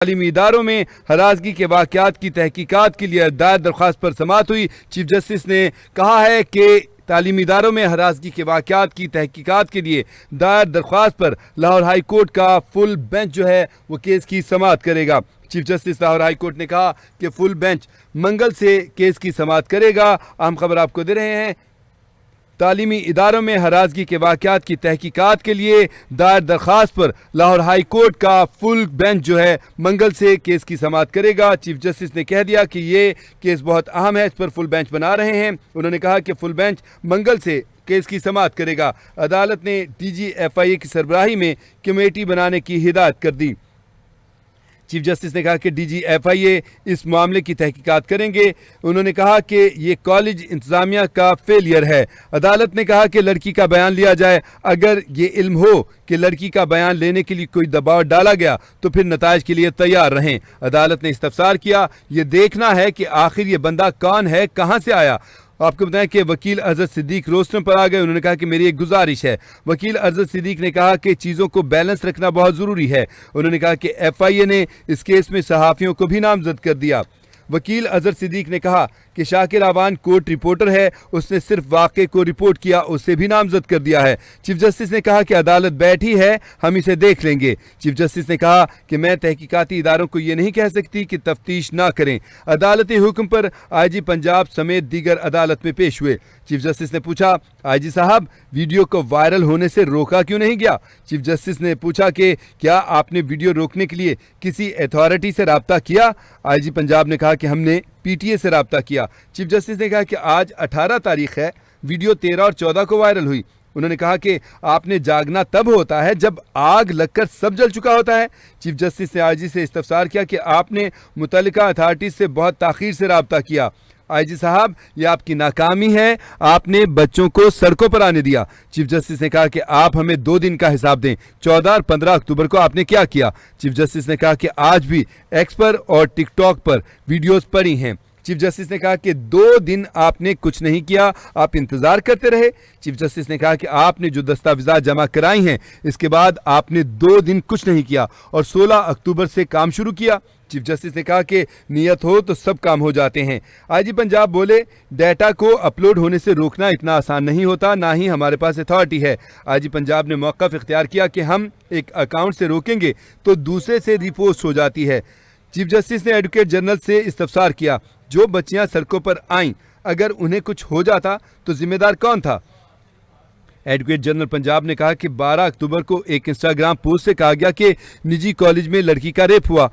तालीमी इदारों में हरासगी के वाक़यात की तहकीकात के लिए दायर दरख्वास्त पर समाअत हुई। चीफ जस्टिस ने कहा है कि तालीमी इदारों में हरासगी के वाक़यात की तहकीकात के लिए दायर दरख्वास्त पर लाहौर हाई कोर्ट का फुल बेंच जो है वो केस की समाअत करेगा। Chief justice Lahore high court ने कहा कि फुल बेंच मंगल से केस की समाअत करेगा। अहम खबर आपको दे रहे हैं, तालीमी इदारों में हरासगी के वाक़यात की तहकीकात के लिए दायर दरख्वास्त पर लाहौर हाई कोर्ट का फुल बेंच जो है मंगल से केस की समाअत करेगा। चीफ जस्टिस ने कह दिया कि ये केस बहुत अहम है, इस पर फुल बेंच बना रहे हैं। उन्होंने कहा कि फुल बेंच मंगल से केस की समाअत करेगा। अदालत ने DGFIA की सरबराही में कमेटी बनाने की हिदायत कर दी। चीफ जस्टिस ने कहा कि DGFIA इस मामले की तहकीकात करेंगे। उन्होंने कहा कि ये कॉलेज इंतज़ामिया का फेलियर है। अदालत ने कहा कि लड़की का बयान लिया जाए। अगर ये इल्म हो कि लड़की का बयान लेने के लिए कोई दबाव डाला गया तो फिर नताइज के लिए तैयार रहें। अदालत ने इस्तफसार किया, ये देखना है कि आखिर ये बंदा कौन है, कहाँ से आया। आपको बताएं कि वकील अजहर सिद्दीक रोस्टर पर आ गए। उन्होंने कहा कि मेरी एक गुजारिश है। वकील अजहर सिद्दीक ने कहा कि चीज़ों को बैलेंस रखना बहुत ज़रूरी है। उन्होंने कहा कि FIA ने इस केस में सहाफ़ियों को भी नामजद कर दिया। वकील अजहर सिद्दीक ने कहा कि शाकिर आवान कोर्ट रिपोर्टर है, उसने सिर्फ वाक़े को रिपोर्ट किया, उसे भी नामजद कर दिया है। चीफ जस्टिस ने कहा कि अदालत बैठी है, हम इसे देख लेंगे। चीफ जस्टिस ने कहा कि मैं तहकीकाती इदारों को ये नहीं कह सकती कि तफ्तीश ना करें। अदालती हुक्म पर IG पंजाब समेत दीगर अदालत में पेश हुए। चीफ जस्टिस ने पूछा, IG साहब वीडियो को वायरल होने से रोका क्यों नहीं गया? चीफ जस्टिस ने पूछा कि क्या आपने वीडियो रोकने के लिए किसी अथॉरिटी से रब्ता किया? IG पंजाब ने कहा कि हमने PTA से रब्ता किया। चीफ जस्टिस ने कहा कि आज 18 तारीख है, वीडियो 13 और 14 को वायरल हुई। उन्होंने कहा कि आपने जागना तब होता है जब आग लगकर सब जल चुका होता है। चीफ जस्टिस ने IG से इस्तफसार किया कि आपने मुतल्लिका अथॉरिटी से बहुत ताख़ीर से रब्ता किया। IG साहब, ये आपकी नाकामी है, आपने बच्चों को सड़कों पर आने दिया। चीफ जस्टिस ने कहा कि आप हमें 2 दिन का हिसाब दें, 14 और 15 अक्टूबर को आपने क्या किया? चीफ जस्टिस ने कहा कि आज भी X पर और टिकटॉक पर वीडियोस पड़ी हैं। चीफ जस्टिस ने कहा कि 2 दिन आपने कुछ नहीं किया, आप इंतजार करते रहे। चीफ जस्टिस ने कहा कि आपने जो दस्तावेजात जमा कराई हैं, इसके बाद आपने 2 दिन कुछ नहीं किया और 16 अक्टूबर से काम शुरू किया। चीफ जस्टिस ने कहा कि नियत हो तो सब काम हो जाते हैं। IG पंजाब बोले, डाटा को अपलोड होने से रोकना इतना आसान नहीं होता, ना ही हमारे पास अथॉरिटी है। IG पंजाब ने मौक़िफ़ इख्तियार किया कि हम एक अकाउंट से रोकेंगे तो दूसरे से रिपोस्ट हो जाती है। चीफ जस्टिस ने एडवोकेट जनरल से इस्तफसार किया, जो बच्चियां सड़कों पर आईं, अगर उन्हें कुछ हो जाता तो जिम्मेदार कौन था? एडवोकेट जनरल पंजाब ने कहा कि 12 अक्टूबर को एक इंस्टाग्राम पोस्ट से कहा गया कि निजी कॉलेज में लड़की का रेप हुआ।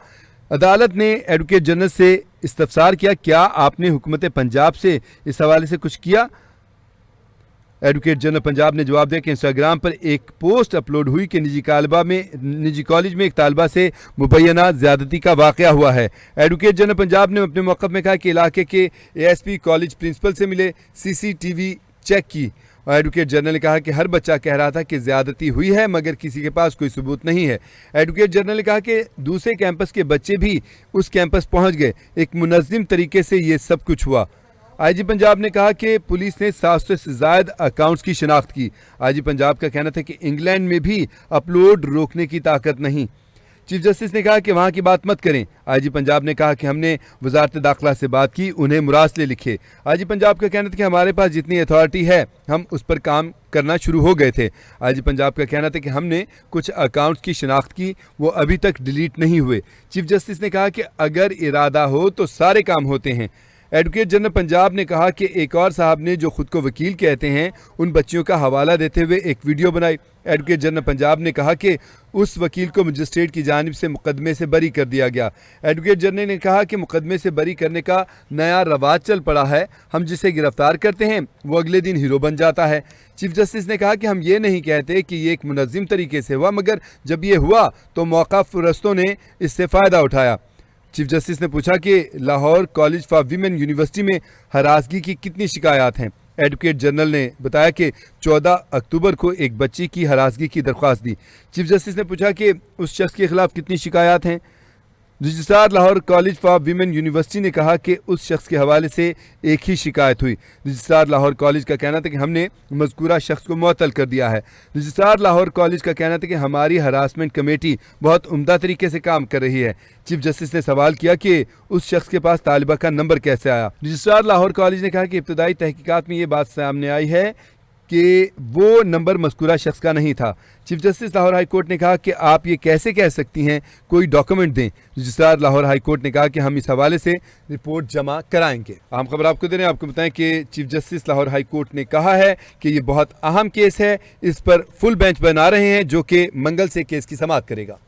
अदालत ने एडवोकेट जनरल से इस्तफसार किया, क्या आपने हुकूमत पंजाब से इस हवाले से कुछ किया? एडवोकेट जनरल पंजाब ने जवाब दिया कि इंस्टाग्राम पर एक पोस्ट अपलोड हुई कि निजी कॉलेज में एक तालिबा से मुबैना ज़्यादती का वाक़या हुआ है। एडवोकेट जनरल पंजाब ने अपने मौक़िफ़ में कहा कि इलाके के ASP कॉलेज प्रिंसिपल से मिले, CCTV चेक की। एडवोकेट जनरल ने कहा कि हर बच्चा कह रहा था कि ज़्यादती हुई है, मगर किसी के पास कोई सबूत नहीं है। एडवोकेट जनरल ने कहा कि दूसरे कैंपस के बच्चे भी उस कैंपस पहुंच गए, एक मुनज़्ज़म तरीके से ये सब कुछ हुआ। IG पंजाब ने कहा कि पुलिस ने 700 से ज़ायद अकाउंट्स की शिनाख्त की। IG पंजाब का कहना था कि इंग्लैंड में भी अपलोड रोकने की ताकत नहीं। चीफ जस्टिस ने कहा कि वहाँ की बात मत करें। IG पंजाब ने कहा कि हमने वजारत दाखिला से बात की, उन्हें मुरासले लिखे। IG पंजाब का कहना था कि हमारे पास जितनी अथॉरिटी है हम उस पर काम करना शुरू हो गए थे। IG पंजाब का कहना था कि हमने कुछ अकाउंट्स की शिनाख्त की, वो अभी तक डिलीट नहीं हुए। चीफ जस्टिस ने कहा कि अगर इरादा हो तो सारे काम होते हैं। एडवोकेट जनरल पंजाब ने कहा कि एक और साहब ने जो खुद को वकील कहते हैं, उन बच्चियों का हवाला देते हुए एक वीडियो बनाई। एडवोकेट जनरल पंजाब ने कहा कि उस वकील को मजिस्ट्रेट की जानिब से मुकदमे से बरी कर दिया गया। एडवोकेट जनरल ने कहा कि मुकदमे से बरी करने का नया रवाज चल पड़ा है, हम जिसे गिरफ्तार करते हैं वो अगले दिन हीरो बन जाता है। चीफ जस्टिस ने कहा कि हम ये नहीं कहते कि ये एक मुनज़्ज़म तरीके से हुआ, मगर जब ये हुआ तो मौका फरस्तों ने इससे फ़ायदा उठाया। चीफ जस्टिस ने पूछा कि Lahore college for women university में हरासगी की कितनी शिकायत हैं? एडवोकेट जनरल ने बताया कि 14 अक्टूबर को एक बच्ची की हरासगी की दरख्वास्त दी। चीफ जस्टिस ने पूछा कि उस शख्स के खिलाफ कितनी शिकायत हैं? Registrar Lahore college for women university ने कहा कि उस शख्स के हवाले से एक ही शिकायत हुई। रजिस्ट्रार लाहौर कॉलेज का कहना था कि हमने मज़कूरा शख्स को मुअत्तल कर दिया है। रजिस्ट्रार लाहौर कॉलेज का कहना था कि हमारी हरासमेंट कमेटी बहुत उम्दा तरीके से काम कर रही है। चीफ जस्टिस ने सवाल किया कि उस शख्स के पास तालिबा का नंबर कैसे आया। रजिस्ट्रार लाहौर कॉलेज ने कहा कि इब्तदाई तहकीकात में ये बात सामने आई है कि वो नंबर मज़कूरा शख्स का नहीं था। Chief justice Lahore high court ने कहा कि आप ये कैसे कह सकती हैं, कोई डॉक्यूमेंट दें। रजिस्ट्रार लाहौर हाई कोर्ट ने कहा कि हम इस हवाले से रिपोर्ट जमा कराएंगे। अहम खबर आपको दे रहे हैं, आपको बताएं कि chief justice Lahore high court ने कहा है कि ये बहुत अहम केस है, इस पर फुल बेंच बना रहे हैं जो कि मंगल से केस की समाअत करेगा।